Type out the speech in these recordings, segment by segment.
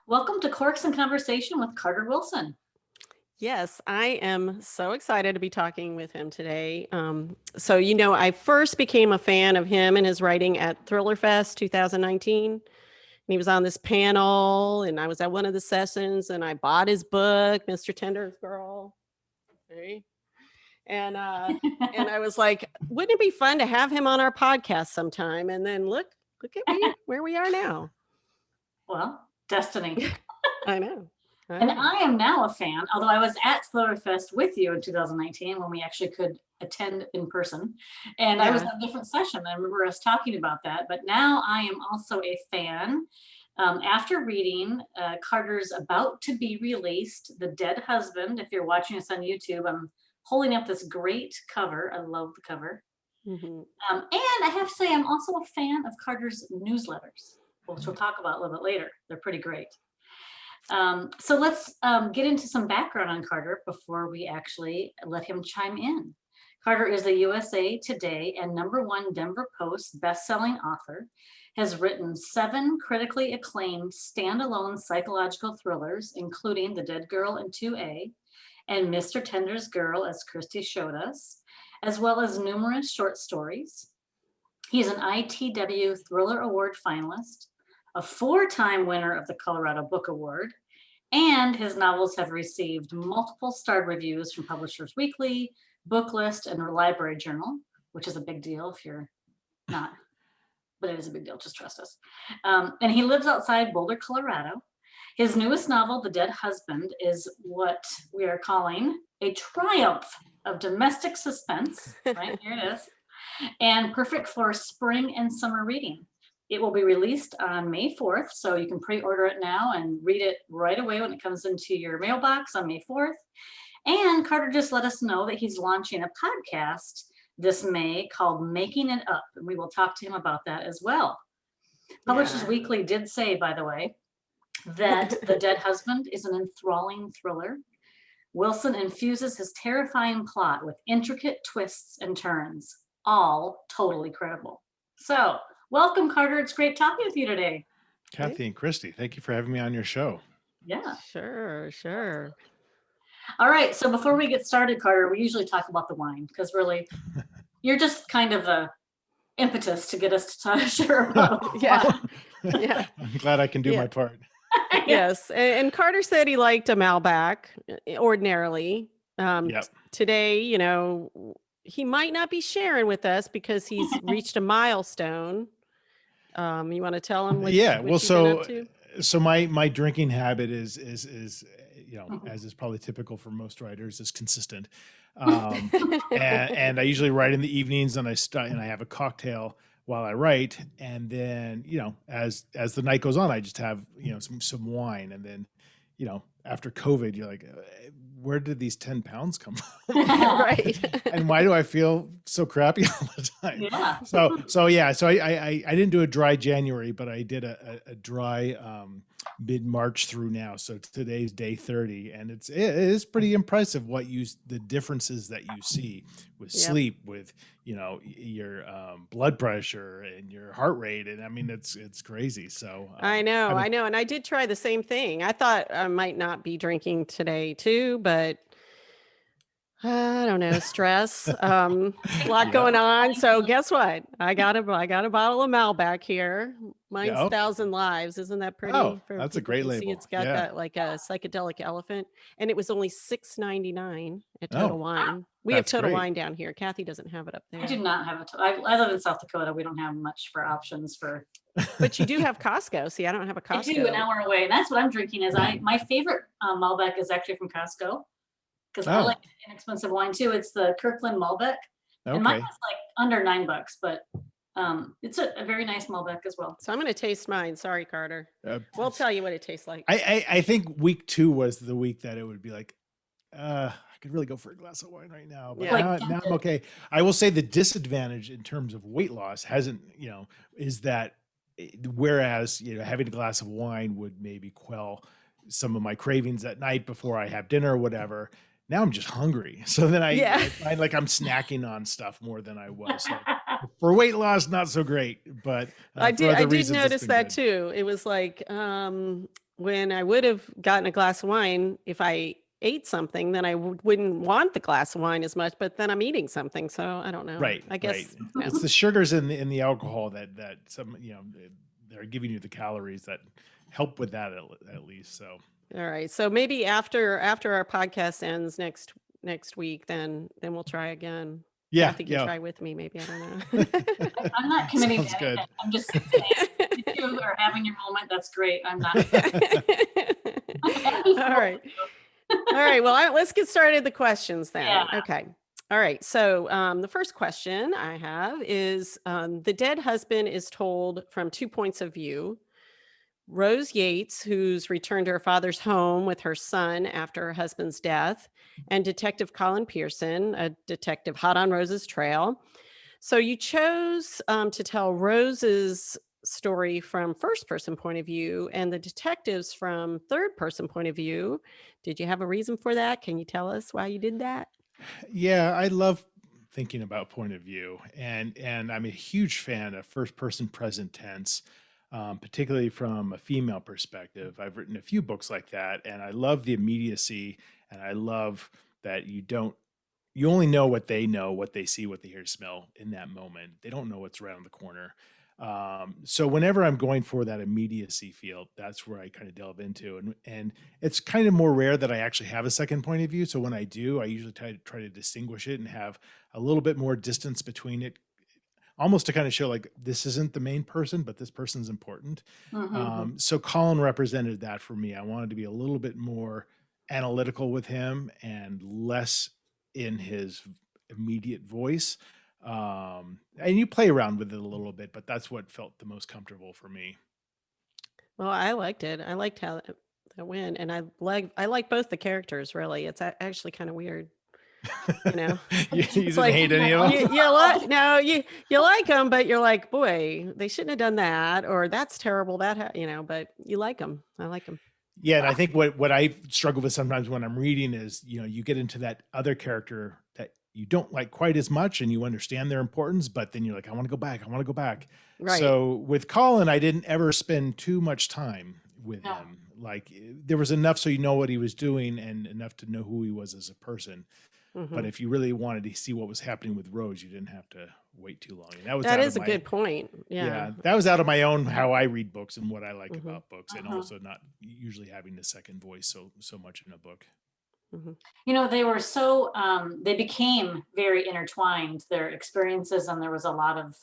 Welcome to Corks and Conversation with Carter Wilson. Yes, I am so excited to be talking with him today. I first became a fan of him and his writing at Thriller Fest 2019. And he was on this panel, and I was at one of the sessions, and I bought his book, Mr. Tender's Girl. Okay. And I was like, wouldn't it be fun to have him on our podcast sometime? And then look at where we are now. Well, destiny. I know. And I am now a fan, although I was at Thriller Fest with you in 2019 when we actually could attend in person. And I was at a different session. I remember us talking about that. But now I am also a fan. After reading Carter's about to be released, The Dead Husband, if you're watching us on YouTube, I'm holding up this great cover. I love the cover. Mm-hmm. And I have to say, I'm also a fan of Carter's newsletters, which we'll talk about a little bit later. They're pretty great. So let's get into some background on Carter before we actually let him chime in. Carter is a USA Today and #1 Denver Post best-selling author, has written 7 critically acclaimed standalone psychological thrillers, including The Dead Girl and 2A, and Mr. Tender's Girl, as Christie showed us, as well as numerous short stories. He's an ITW Thriller Award finalist, a 4-time winner of the Colorado Book Award, and his novels have received multiple starred reviews from Publishers Weekly, Booklist, and the Library Journal, which is a big deal if you're not, but it is a big deal, just trust us. And he lives outside Boulder, Colorado. His newest novel, The Dead Husband, is what we are calling a triumph of domestic suspense, right? Here it is, and perfect for spring and summer reading. It will be released on May 4th, so you can pre-order it now and read it right away when it comes into your mailbox on May 4th. And Carter just let us know that he's launching a podcast this May called Making It Up, and we will talk to him about that as well. Publishers Weekly did say, by the way, that The Dead Husband is an enthralling thriller. Wilson infuses his terrifying plot with intricate twists and turns, all totally credible. So, welcome, Carter. It's great talking with you today. Cathi and Christie, thank you for having me on your show. Yeah. Sure. All right. So before we get started, Carter, we usually talk about the wine because really, you're just kind of a impetus to get us to share about wine. Yeah. I'm glad I can do my part. Yes. And Carter said he liked a Malbec ordinarily. Today, he might not be sharing with us because he's reached a milestone. You want to tell him what you've been up to? So my drinking habit is as is probably typical for most writers, is consistent. And I usually write in the evenings, and I have a cocktail while I write, and then as the night goes on, I just have some wine, and then after COVID, you're like, where did these 10 pounds come from? Right. And why do I feel so crappy all the time? Yeah. So I didn't do a dry January, but I did a dry mid-March through now. So today's day 30, and it is pretty impressive the differences that you see with sleep, with your blood pressure and your heart rate, and I mean it's crazy. So I know, and I did try the same thing. I thought I might not be drinking today too, but I don't know, stress, a lot going on. So guess what? I got a bottle of Malbec here. Mine's 1,000 Lives. Isn't that pretty? Oh, that's a great label. See, it's got that like a psychedelic elephant, and it was only $6.99 at Total Wine. We have Total Wine down here. Cathi doesn't have it up there. I do not have I live in South Dakota. We don't have much for options for. But you do have Costco. See, I don't have a Costco. I do, an hour away. And that's what I'm drinking. My favorite Malbec is actually from Costco, because I like inexpensive wine too. It's the Kirkland Malbec, and mine is like under $9, but it's a very nice Malbec as well. So I'm going to taste mine. Sorry, Carter. We'll tell you what it tastes like. I think week 2 was the week that it would be like, I could really go for a glass of wine right now, but now I'm okay. I will say the disadvantage in terms of weight loss is that whereas having a glass of wine would maybe quell some of my cravings at night before I have dinner or whatever. Now I'm just hungry. So then I find like I'm snacking on stuff more than I was. So for weight loss, not so great, but I did notice that too. It was like, when I would have gotten a glass of wine, if I ate something, then I wouldn't want the glass of wine as much, but then I'm eating something. So I don't know. Right. I guess Right. It's the sugars in the alcohol that some, they're giving you the calories that help with that at least. So. All right. So maybe after our podcast ends next week, then we'll try again. Yeah. Cathi can try with me. Maybe, I don't know. I'm not committing Sounds to good. anything. I'm just saying, if you are having your moment, that's great. I'm not. All right. All right. Well, let's get started with the questions then. Yeah. Okay. All right. So the first question I have is the dead husband is told from 2 points of view. Rose Yates, who's returned to her father's home with her son after her husband's death, and Detective Colin Pearson, a detective hot on Rose's trail. So you chose to tell Rose's story from first person point of view and the detectives from third person point of view. Did you have a reason for that? Can you tell us why you did that? Yeah, I love thinking about point of view, and I'm a huge fan of first person present tense. Particularly from a female perspective. I've written a few books like that, and I love the immediacy, and I love that you only know, what they see, what they hear, smell in that moment. They don't know what's around the corner. So whenever I'm going for that immediacy field, that's where I kind of delve into, and it's kind of more rare that I actually have a second point of view. So when I do, I usually try to distinguish it and have a little bit more distance between it, almost to kind of show like this isn't the main person, but this person's important. So Colin represented that for me. I wanted to be a little bit more analytical with him and less in his immediate voice. And you play around with it a little bit, but that's what felt the most comfortable for me. Well, I liked it. I liked how that went, and I like both the characters. Really, it's actually kind of weird. You didn't hate any of them. You like them, but you're like, boy, they shouldn't have done that, or that's terrible. But you like them. I like them. Yeah, and I think what I struggle with sometimes when I'm reading is, you get into that other character that you don't like quite as much, and you understand their importance, but then you're like, I want to go back. Right. So with Colin, I didn't ever spend too much time with him. Like there was enough so you know what he was doing and enough to know who he was as a person. But if you really wanted to see what was happening with Rose, you didn't have to wait too long. And that is a good point. Yeah, that was out of my own how I read books and what I like about books, and also not usually having the second voice so much in a book. They were so they became very intertwined, their experiences, and there was a lot of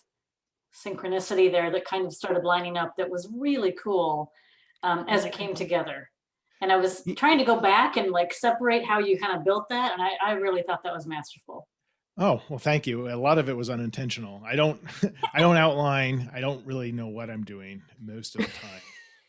synchronicity there that kind of started lining up. That was really cool as it came together. And I was trying to go back and like separate how you kind of built that. And I really thought that was masterful. Oh, well, thank you. A lot of it was unintentional. I don't outline. I don't really know what I'm doing most of the time.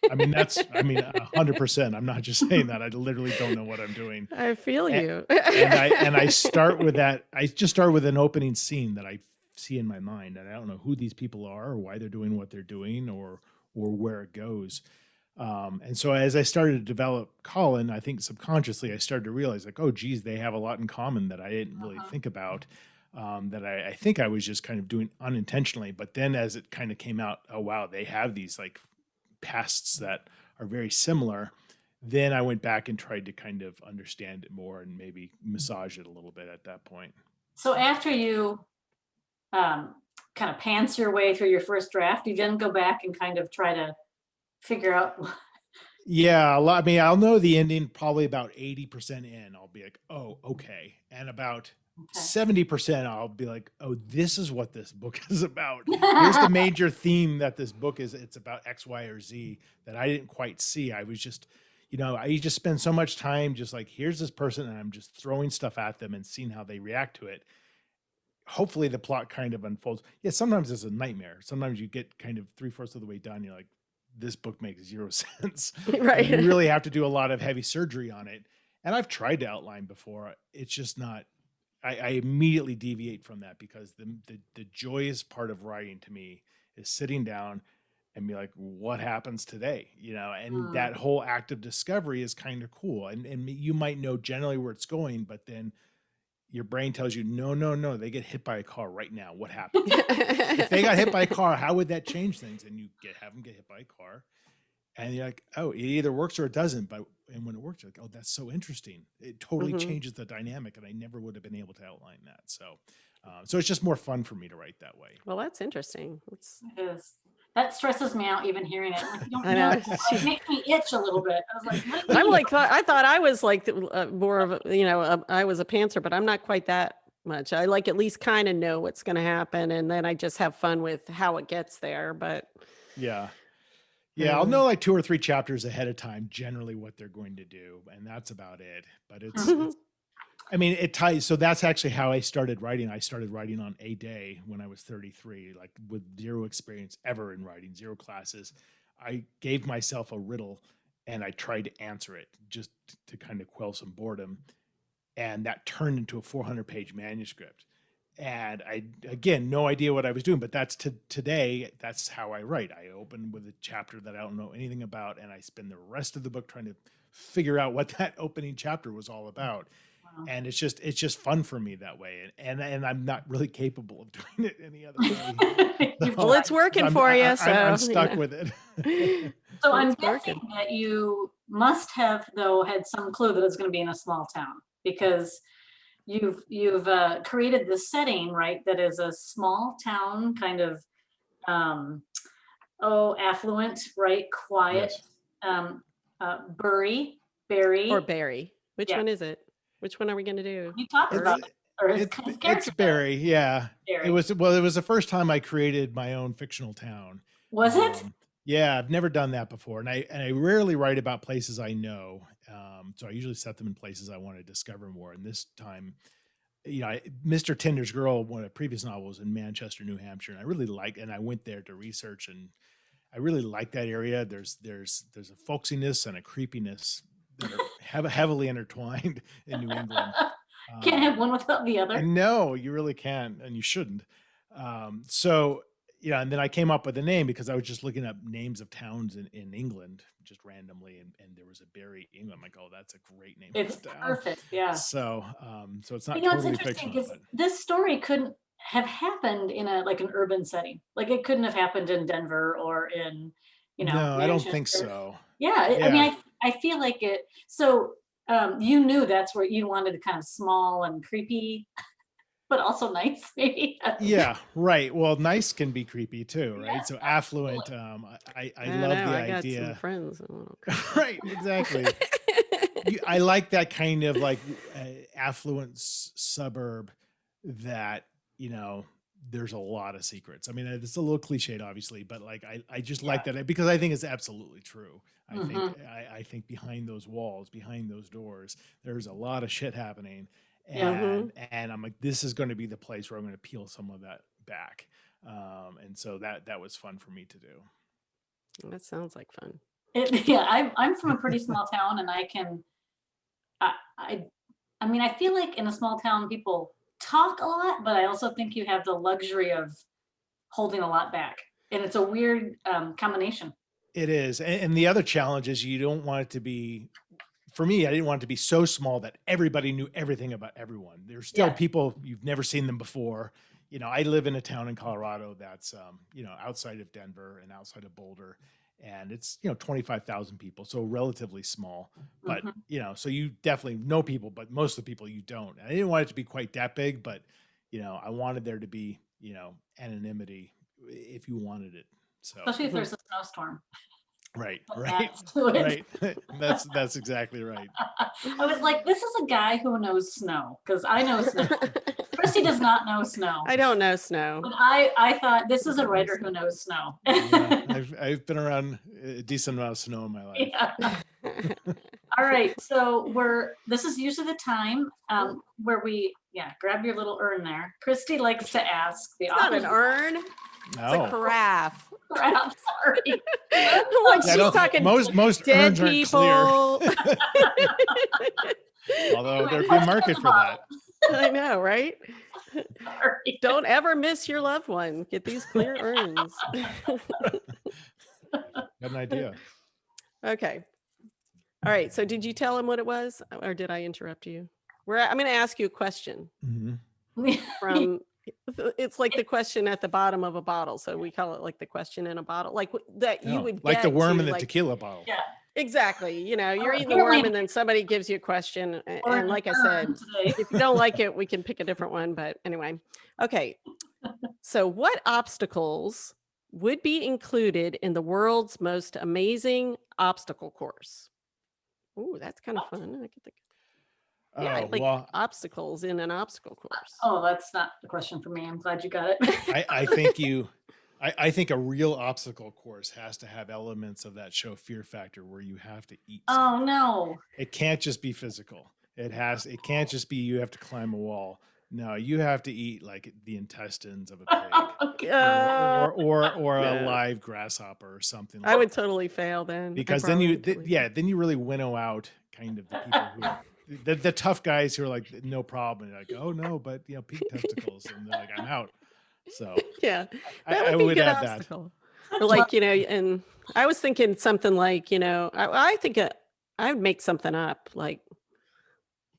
100%. I'm not just saying that. I literally don't know what I'm doing. I feel you. and I start with that. I just start with an opening scene that I see in my mind. And I don't know who these people are or why they're doing what they're doing or where it goes. And so as I started to develop Colin, I think subconsciously I started to realize like, oh, geez, they have a lot in common that I didn't really think about, that I think I was just kind of doing unintentionally. But then as it kind of came out, oh, wow, they have these like pasts that are very similar. Then I went back and tried to kind of understand it more and maybe massage it a little bit at that point. So after you kind of pants your way through your first draft, you then go back and kind of try to figure out. Yeah, I'll know the ending probably about 80% in. I'll be like, oh, okay. And about 70% I'll be like, oh, this is what this book is about. Here's the major theme that this book is. It's about X, Y, or Z that I didn't quite see. I was just, I just spend so much time just like, here's this person and I'm just throwing stuff at them and seeing how they react to it. Hopefully the plot kind of unfolds. Yeah, sometimes it's a nightmare. Sometimes you get kind of 3/4 of the way done. You're like, this book makes zero sense. Right. You really have to do a lot of heavy surgery on it. And I've tried to outline before. It's just not, I immediately deviate from that because the joyous part of writing to me is sitting down and be like, what happens today? And that whole act of discovery is kind of cool. And you might know generally where it's going, but then your brain tells you, no, they get hit by a car right now. What happened? If they got hit by a car, how would that change things? And you have them get hit by a car. and you're like, oh, it either works or it doesn't. But and when it works, you're like, oh, that's so interesting. It totally changes the dynamic, and I never would have been able to outline that. So, so it's just more fun for me to write that way. Well, that's interesting. It is. That stresses me out even hearing it. Like, you don't I know. know. It makes me itch a little bit. I was like, what do you I'm mean? like, I thought I was like more of a, I was a pantser, but I'm not quite that much. I like at least kind of know what's going to happen, and then I just have fun with how it gets there. But yeah, I'll know like 2 or 3 chapters ahead of time, generally what they're going to do, and that's about it. But it's I mean, it ties. So that's actually how I started writing. I started writing on a day when I was 33, like with 0 experience ever in writing, 0 classes. I gave myself a riddle and I tried to answer it just to kind of quell some boredom. And that turned into a 400-page manuscript. And I, again, no idea what I was doing, but that's today, that's how I write. I open with a chapter that I don't know anything about, and I spend the rest of the book trying to figure out what that opening chapter was all about. And it's just fun for me that way, and I'm not really capable of doing it any other way. Well, it's working for you, so I'm stuck with it. So I'm guessing that you must have though had some clue that it's going to be in a small town, because you've created this setting, right? That is a small town kind of affluent, right? Quiet, Barry. Or Barry. Which one is it? Which one are we going to do? You talked about it. Or it's Barry. Yeah. Barry. It was the first time I created my own fictional town. Was it? Yeah, I've never done that before. And I rarely write about places I know. So I usually set them in places I want to discover more. And this time, Mr. Tinder's Girl, one of the previous novels, in Manchester, New Hampshire. And I really and I went there to research, and I really like that area. There's a folksiness and a creepiness that are heavily intertwined in New England. Can't have one without the other. No, you really can't, and you shouldn't. So, and then I came up with a name because I was just looking up names of towns in England just randomly, and there was a Barry, England. I'm like, oh, that's a great name. It's perfect, yeah. So it's not totally it's interesting fictional. Because this story couldn't have happened in an urban setting. Like it couldn't have happened in Denver or in, No, Manchester. I don't think so. Yeah, I mean, I feel like it. So you knew that's where you wanted kind of small and creepy, but also nice, maybe. Yeah, right. Well, nice can be creepy too, right? So affluent. I love the idea. I got some friends. Right, exactly. I like that kind of like affluent suburb that there's a lot of secrets. I mean, it's a little cliched, obviously, but like I just like that because I think it's absolutely true. I think behind those walls, behind those doors, there's a lot of shit happening. And I'm like, this is going to be the place where I'm going to peel some of that back. And so that was fun for me to do. That sounds like fun. I'm from a pretty small town, and I mean, I feel like in a small town, people talk a lot, but I also think you have the luxury of holding a lot back. And it's a weird combination. It is. And the other challenge is you don't want it to be, for me, I didn't want it to be so small that everybody knew everything about everyone. There's still people, you've never seen them before. I live in a town in Colorado that's, outside of Denver and outside of Boulder. And it's, 25,000 people, so relatively small. But, so you definitely know people, but most of the people you don't. And I didn't want it to be quite that big, but, I wanted there to be, anonymity if you wanted it. So especially if there's a snowstorm. Right. That's exactly right. I was like, this is a guy who knows snow, because I know snow. Christy does not know snow. I don't know snow. But I thought this is a writer who knows snow. I've been around a decent amount of snow in my life. Yeah. All right, so this is usually the time where we grab your little urn there. Christy likes to ask the author. Not an urn. No. It's a carafe. Carafe, sorry. Like she's talking most dead urns aren't people. Clear. Although there'd be a market for that. I know, right? Sorry. Don't ever miss your loved one. Get these clear urns. Got an idea. Okay. All right. So did you tell him what it was, or did I interrupt you? I'm going to ask you a question from It's like the question at the bottom of a bottle. So we call it like the question in a bottle, like that you No, would like the get worm to, in the like, tequila bottle. Yeah. exactly. You know, you're eating the Apparently- worm and then somebody gives you a question. Or And like I said, today. if you don't like it, we can pick a different one. But anyway, okay. So what obstacles would be included in the world's most amazing obstacle course? Ooh, that's kind of fun. I could think. Yeah, Oh, like well, obstacles in an obstacle course. Oh, that's not the question for me. I'm glad you got it. I think I think a real obstacle course has to have elements of that show Fear Factor where you have to eat. Oh no. It can't just be physical. It can't just be you have to climb a wall. No, you have to eat like the intestines of a pig Okay. or a No. live grasshopper or something like I would totally fail then. I because then probably you would totally fail. then you really winnow out kind of the people who the tough guys who are like no problem. And you're like, oh no, but you know, pig testicles, and they're like, I'm out. So Yeah, I that would be a would good add that. obstacle. Or like, you know, and I was thinking something like, you know, I think I would make something up like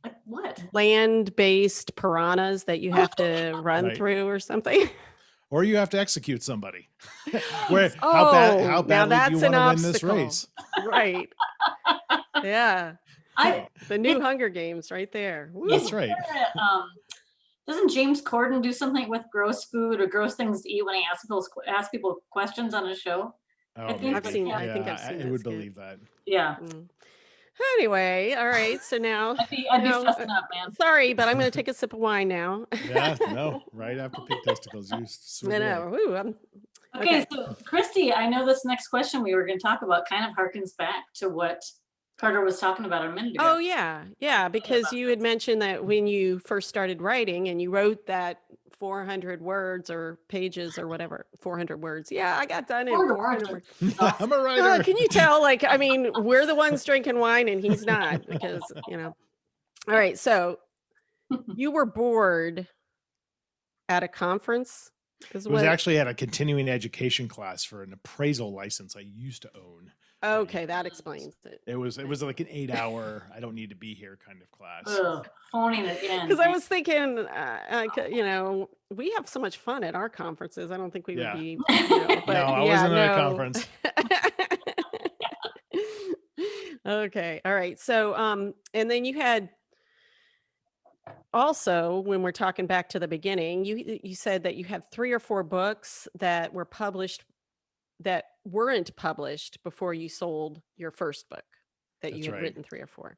Like what? land-based piranhas that you have to run Right. through or something. Or you have to execute somebody. Where Oh, how now badly do you that's an want to win this obstacle. race? Right. Yeah. I The new Hunger Games right there. Woo. That's right. doesn't James Corden do something with gross food or gross things to eat when he asks people questions on his show? Oh, think maybe. I've seen- I think Yeah, I've seen I that would skit. believe that. Yeah. Mm. Anyway, all right. So now, I'd be you know, fessing up, man. sorry, but I'm going to take a sip of wine now. Yeah, no, right after pig testicles, you swim I away. know. Woo, Okay, Okay. so Christy, I know this next question we were going to talk about kind of harkens back to what Carter was talking about a minute ago. Oh, yeah. Because you had mentioned that when you first started writing and you wrote that 400 words or pages or whatever, 400 words. Yeah, I got done in 400 words. I'm a writer. Can you tell? Like, I mean, we're the ones drinking wine and he's not because, you know. All right. So you were bored at a conference? It was actually at a continuing education class for an appraisal license I used to own. Okay, that explains it. It was like an 8-hour, I don't need to be here kind of class. Ugh, phoning it in. Because I was thinking, you know, we have so much fun at our conferences. I don't think we Yeah. would be. You know, but No, I wasn't at a conference. Okay, all right. So, and then you had also, when we're talking back to the beginning, you said that you had 3 or 4 books that were published that weren't published before you sold your first book, that you That's had right. written 3 or 4.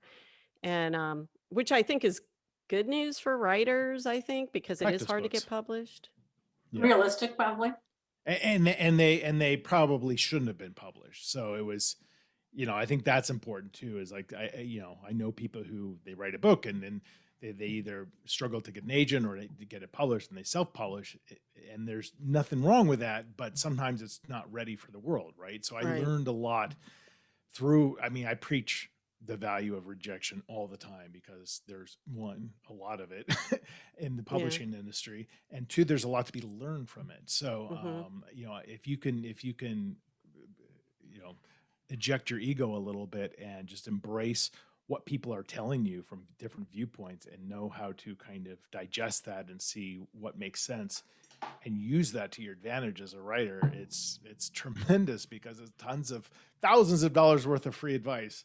And which I think is good news for writers, I think, because it is Practice hard to books. get published. Yeah. Realistic, probably. And they probably shouldn't have been published. So it was, you know, I think that's important too, is like, I know people who they write a book and then they either struggle to get an agent or they get it published and they self-publish, and there's nothing wrong with that, but sometimes it's not ready for the world, right? So I Right. learned a lot I preach the value of rejection all the time because there's one, a lot of it in the publishing industry, and 2, there's a lot to be learned from it. So, you know, if you can, you know, eject your ego a little bit and just embrace what people are telling you from different viewpoints and know how to kind of digest that and see what makes sense and use that to your advantage as a writer, it's tremendous because it's thousands of dollars worth of free advice.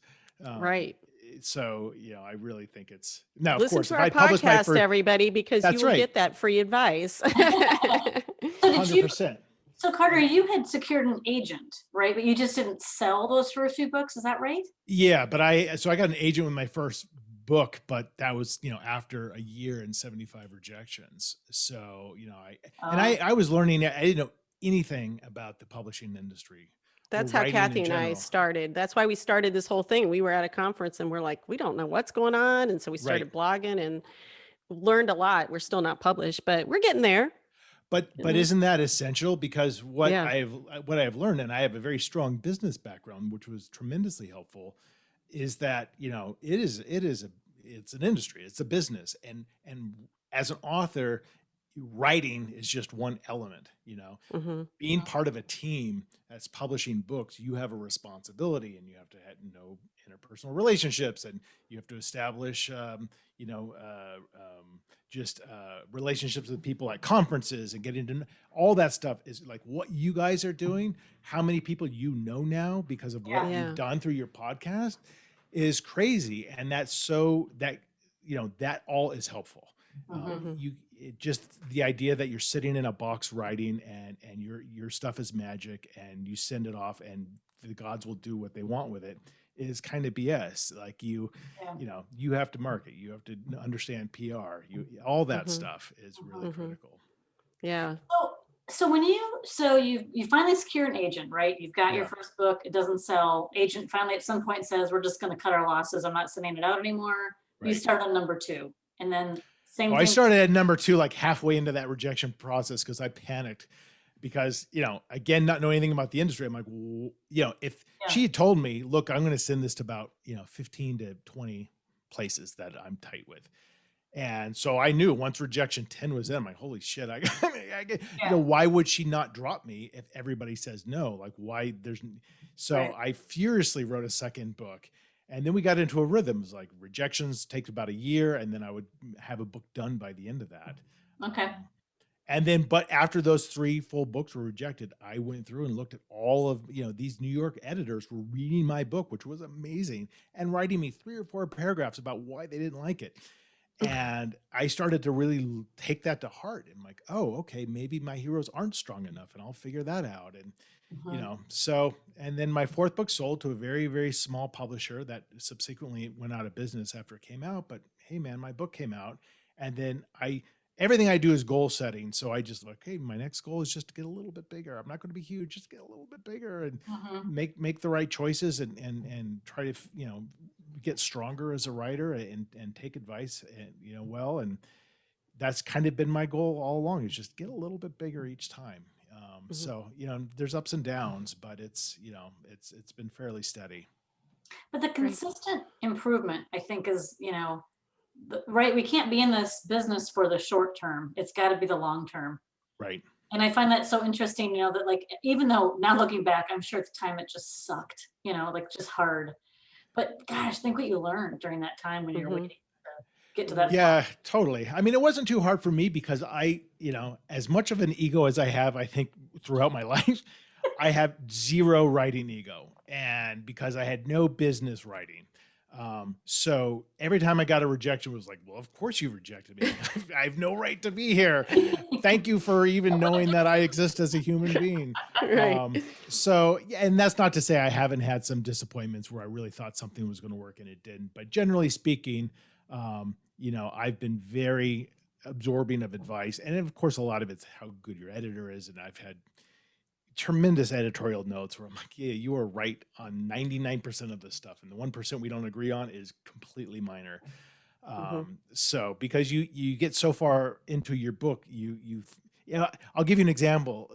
Right. So, you know, I really think it's now, of Listen course, to if our I publish my podcast, first, everybody, because That's you will right. get that free advice. So did you? 100%. So Carter, you had secured an agent, right? But you just didn't sell those first 2 books. Is that right? Yeah, but I got an agent with my first book, but that was, you know, after a year and 75 rejections. So, you know, I was learning, I didn't know anything about the publishing industry. That's or how writing in Cathi and I general. started. That's why we started this whole thing. We were at a conference and we're like, we don't know what's going on. And so we started blogging and learned a lot. We're still not published, but we're getting there. But Mhm. isn't that essential? Because what Yeah. I've learned, and I have a very strong business background, which was tremendously helpful, is that, you know, it's an industry, it's a business, and as an author, writing is just one element, being part of a team that's publishing books. You have a responsibility, and you have to know interpersonal relationships, and you have to establish, relationships with people at conferences, and getting to know all that stuff is like what you guys are doing. How many people now because of what you've done through your podcast is crazy. And that's so that all is helpful. Just the idea that you're sitting in a box writing, and your stuff is magic, and you send it off, and the gods will do what they want with it, is kind of BS. Like you have to market, you have to understand PR, all that stuff is really critical. Yeah. So when you finally secure an agent, right? You've got your first book, it doesn't sell. Agent finally at some point says, we're just going to cut our losses. I'm not sending it out anymore. Right. You start on number 2, and then same thing. I started at number 2, like halfway into that rejection process, because I panicked because, again, not knowing anything about the industry. I'm like, if she had told me, look, I'm going to send this to about, 15 to 20 places that I'm tight with. And so I knew once rejection 10 was in, I'm like, holy shit, why would she not drop me if everybody says no? Like, why I furiously wrote a second book. And then we got into a rhythm. It was like rejections take about a year, and then I would have a book done by the end of that. Okay. But after those 3 full books were rejected, I went through and looked at all of, these New York editors were reading my book, which was amazing, and writing me 3 or 4 paragraphs about why they didn't like it. And I started to really take that to heart. I'm like, oh, okay, maybe my heroes aren't strong enough, and I'll figure that out. And, and then my 4th book sold to a very, very small publisher that subsequently went out of business after it came out. But hey, man, my book came out, and then everything I do is goal setting. So I just like, hey, my next goal is just to get a little bit bigger. I'm not going to be huge, just get a little bit bigger, and make the right choices, and try to, get stronger as a writer, and take advice, and, and that's kind of been my goal all along, is just get a little bit bigger each time. So, there's ups and downs, but it's been fairly steady. But the consistent improvement, I think, is, right. We can't be in this business for the short term. It's got to be the long term. Right. And I find that so interesting, that like, even though now looking back, I'm sure at the time it just sucked, like just hard. But gosh, think what you learned during that time when you're waiting to get to that. Yeah, totally. I mean, it wasn't too hard for me because I, as much of an ego as I have, I think throughout my life, I have zero writing ego. And because I had no business writing. So every time I got a rejection, it was like, well, of course you rejected me. I have no right to be here. Thank you for even knowing that I exist as a human being. Right. And that's not to say I haven't had some disappointments where I really thought something was going to work and it didn't. But generally speaking, I've been very absorbing of advice. And of course, a lot of it's how good your editor is. And I've had tremendous editorial notes where I'm like, yeah, you are right on 99% of this stuff, and the 1% we don't agree on is completely minor. So because you get so far into your book, I'll give you an example.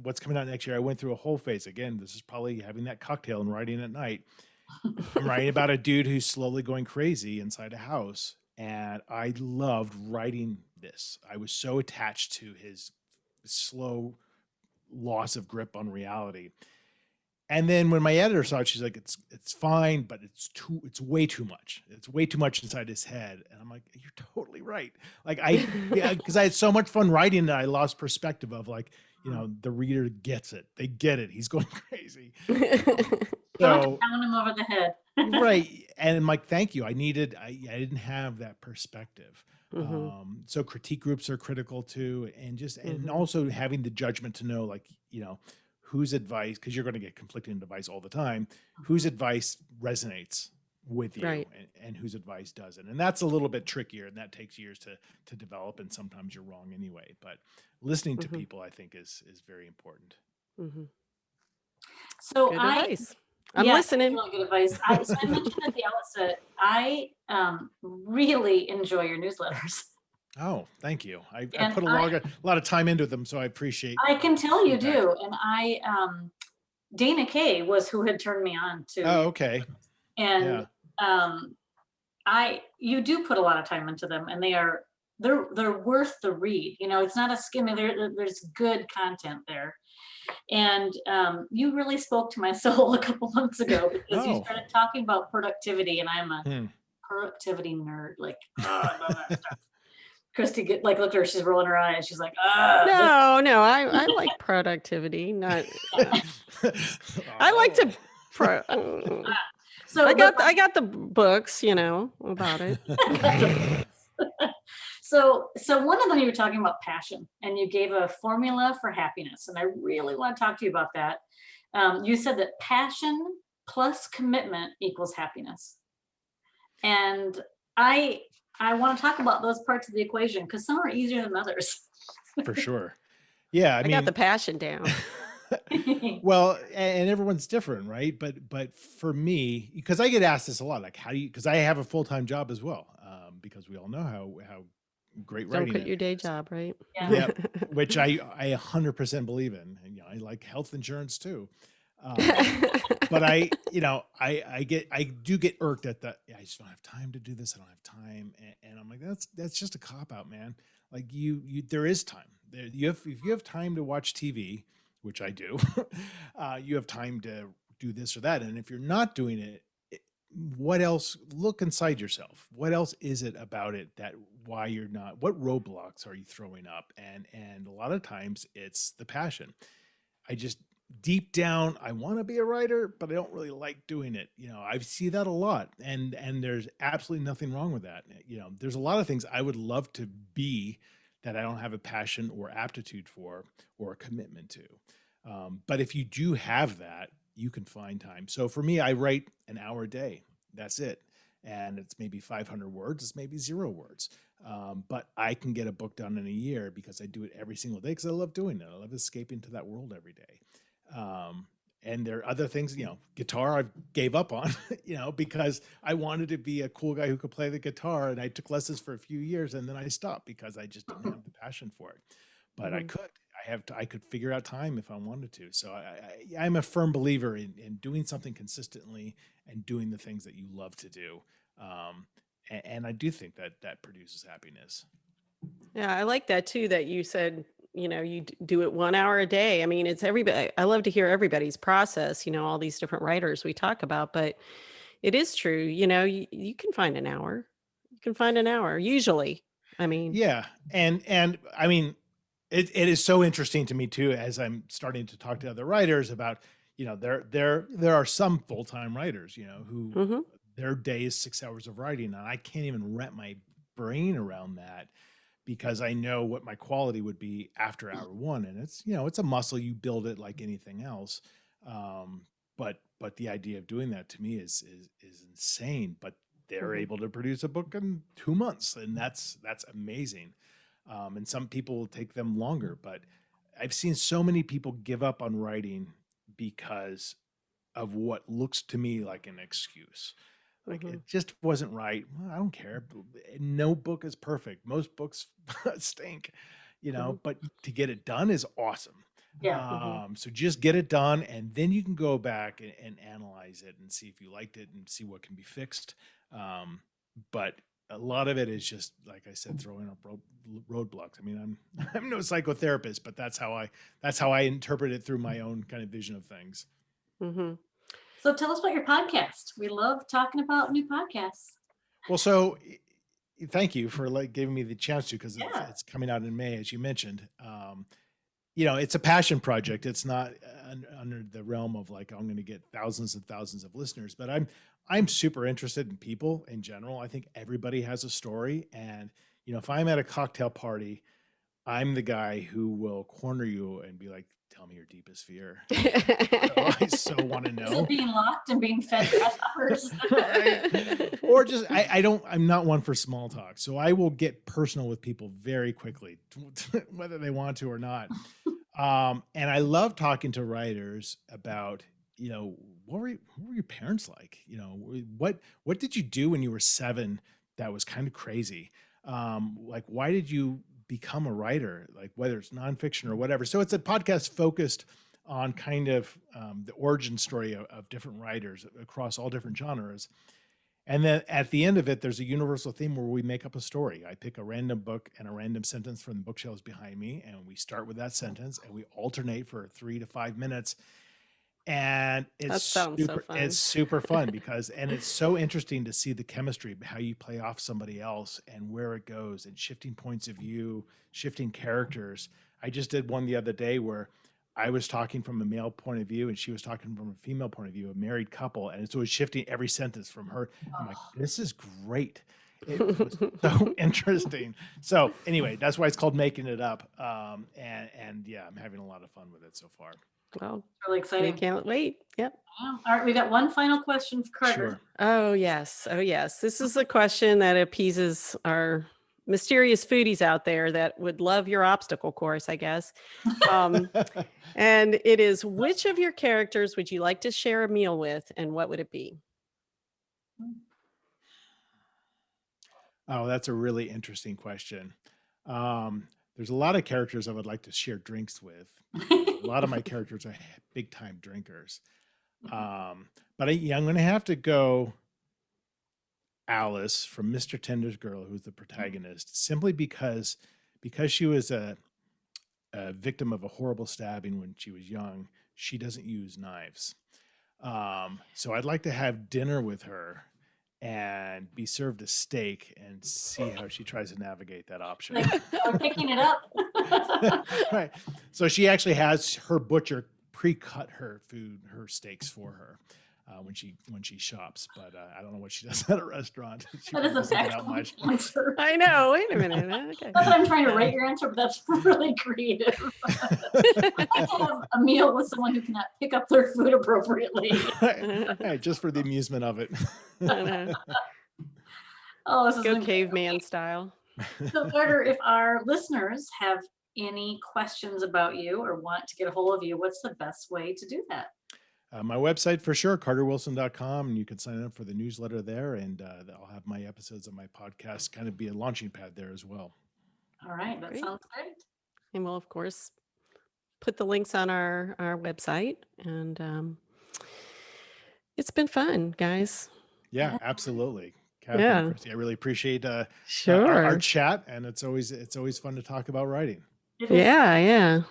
What's coming out next year, I went through a whole phase. Again, this is probably having that cocktail and writing at night. I'm writing about a dude who's slowly going crazy inside a house, and I loved writing this. I was so attached to his slow loss of grip on reality. And then when my editor saw it, she's like, it's fine, but it's way too much. It's way too much inside his head. And I'm like, you're totally right. Like because I had so much fun writing that I lost perspective of like, the reader gets it. They get it. He's going crazy. Don't pound him over the head. Right. And I'm like, thank you. I didn't have that perspective. So critique groups are critical too. And also having the judgment to know, like, whose advice, because you're going to get conflicting advice all the time, whose advice resonates with you, right, and whose advice doesn't. And that's a little bit trickier, and that takes years to develop. And sometimes you're wrong anyway, but listening to people, I think is very important. So good advice. I'm listening. Really good advice. So I mentioned at the outset, I really enjoy your newsletters. Oh, thank you. I put a lot of time into them, so I appreciate. I can tell you do, and Dana Kay was who had turned me on to. Oh, okay. And you do put a lot of time into them, and they are they're worth the read. It's not a skimming. There's good content there. And you really spoke to my soul a couple months ago because you started talking about productivity, and I'm a productivity nerd. Like, I love that stuff. Christy looked at her, she's rolling her eyes. She's like, No, I like productivity. Not. I like to. So I got the books, about it. So one of them you were talking about passion, and you gave a formula for happiness, and I really want to talk to you about that. You said that passion plus commitment equals happiness, and I want to talk about those parts of the equation because some are easier than others. For sure. Yeah, I mean, got the passion down. Well, and everyone's different, right? But for me, because I get asked this a lot, like, how do you? Because I have a full-time job as well, because we all know how great writing. Don't quit your day job, right? Yeah, which I 100% believe in, and I like health insurance too. But I do get irked at the, I just don't have time to do this. I don't have time. And I'm like, that's just a cop out, man. Like there is time there. If you have time to watch TV, which I do, you have time to do this or that. And if you're not doing it, what else? Look inside yourself. What else is it about it that why you're not? What roadblocks are you throwing up? And a lot of times it's the passion. I just deep down, I want to be a writer, but I don't really like doing it. I see that a lot, and there's absolutely nothing wrong with that. There's a lot of things I would love to be that I don't have a passion or aptitude for or a commitment to. But if you do have that, you can find time. So for me, I write an hour a day. That's it. And it's maybe 500 words. It's maybe 0 words. But I can get a book done in a year because I do it every single day because I love doing it. I love escaping to that world every day. And there are other things, guitar I gave up on, because I wanted to be a cool guy who could play the guitar. And I took lessons for a few years and then I stopped because I just didn't have the passion for it. But I could figure out time if I wanted to. So I'm a firm believer in doing something consistently and doing the things that you love to do. And I do think that produces happiness. Yeah, I like that too, that you said, you do it 1 hour a day. I mean, it's everybody. I love to hear everybody's process, all these different writers we talk about, but it is true. You can find an hour. You can find an hour usually. I mean, yeah. And I mean, it is so interesting to me too, as I'm starting to talk to other writers about, there are some full-time writers, who their day is 6 hours of writing, and I can't even wrap my brain around that because I know what my quality would be after hour one. And it's, it's a muscle, you build it like anything else. But the idea of doing that to me is insane, but they're able to produce a book in 2 months, and that's amazing. And some people will take them longer, but I've seen so many people give up on writing because of what looks to me like an excuse. Like it just wasn't right. Well, I don't care. No book is perfect. Most books stink, but to get it done is awesome. Yeah. So just get it done, and then you can go back and analyze it and see if you liked it and see what can be fixed. But a lot of it is just, like I said, throwing up roadblocks. I mean, I'm no psychotherapist, but that's how I interpret it through my own kind of vision of things. So tell us about your podcast. We love talking about new podcasts. Well, so thank you for giving me the chance to, because it's coming out in May, as you mentioned. It's a passion project. It's not under the realm of like, I'm going to get thousands and thousands of listeners, but I'm super interested in people in general. I think everybody has a story. And, if I'm at a cocktail party, I'm the guy who will corner you and be like, tell me your deepest fear. I so want to know. So being locked and being fed grasshoppers. Right? Or just, I'm not one for small talk. So I will get personal with people very quickly, whether they want to or not. And I love talking to writers about, what were your parents like? What did you do when you were 7 that was kind of crazy? Like, why did you become a writer? Like, whether it's nonfiction or whatever. So it's a podcast focused on kind of the origin story of different writers across all different genres. And then at the end of it, there's a universal theme where we make up a story. I pick a random book and a random sentence from the bookshelves behind me, and we start with that sentence, and we alternate for 3 to 5 minutes. And That sounds so fun. It's super fun because, and it's so interesting to see the chemistry, how you play off somebody else and where it goes, and shifting points of view, shifting characters. I just did one the other day where I was talking from a male point of view and she was talking from a female point of view, a married couple. And so it was shifting every sentence from her. I'm like, this is great. It was so interesting. So anyway, that's why it's called Making It Up. And yeah, I'm having a lot of fun with it so far. Well, really exciting. We can't wait. Yep. All right, we got one final question for Carter. Sure. Oh, yes. Oh, yes. This is a question that appeases our mysterious foodies out there that would love your obstacle course, I guess. And it is, which of your characters would you like to share a meal with, and what would it be? Oh, that's a really interesting question. There's a lot of characters I would like to share drinks with. A lot of my characters are big time drinkers. But I'm going to have to go Alice from Mr. Tender's Girl, who's the protagonist, simply because she was a victim of a horrible stabbing when she was young. She doesn't use knives. So I'd like to have dinner with her and be served a steak and see how she tries to navigate that option. We're picking it up. Right. So she actually has her butcher pre-cut her steaks for her when she shops. But I don't know what she does at a restaurant. She That is doesn't an get out much. excellent answer. I know. Wait a minute. Okay. That's what I'm trying to rate your answer, but that's really creative. I'd like to have a meal with someone who cannot pick up their food appropriately. Right, just for the amusement of it. I know. Oh, this is Go incredible. caveman style. So, Carter, if our listeners have any questions about you or want to get a hold of you, what's the best way to do that? My website for sure, carterwilson.com, and you can sign up for the newsletter there, and I'll have my episodes of my podcast kind of be a launching pad there as well. All right, that Great. sounds great. And we'll, of course, put the links on our website. And it's been fun, guys. Yeah, absolutely. Cathi Yeah. and Christie, I really appreciate Sure. our chat, and it's always fun to talk about writing. It is. Yeah.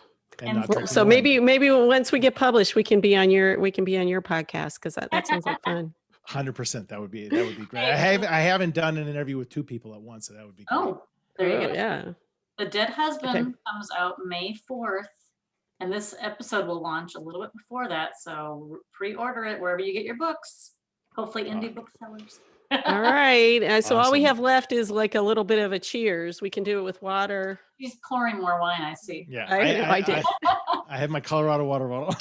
And And not taking So away. maybe once we get published, we can be on your podcast, because that sounds like fun. 100%. That would be great. I haven't done an interview with two people at once, so that would be great. Oh, there you go. Yeah. The Dead Husband Okay. comes out May 4th, and this episode will launch a little bit before that. So pre-order it wherever you get your books. Hopefully, indie booksellers. All right. So all we Awesome. have left is like a little bit of a cheers. We can do it with water. She's pouring more wine, I see. Yeah, I did. I have my Colorado water bottle.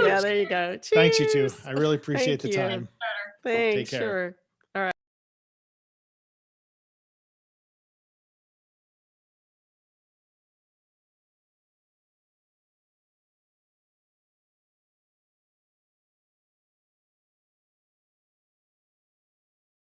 Yeah, there you go. Cheers. Thanks, you two. I really appreciate Thank the you. time. Thanks. care. Sure.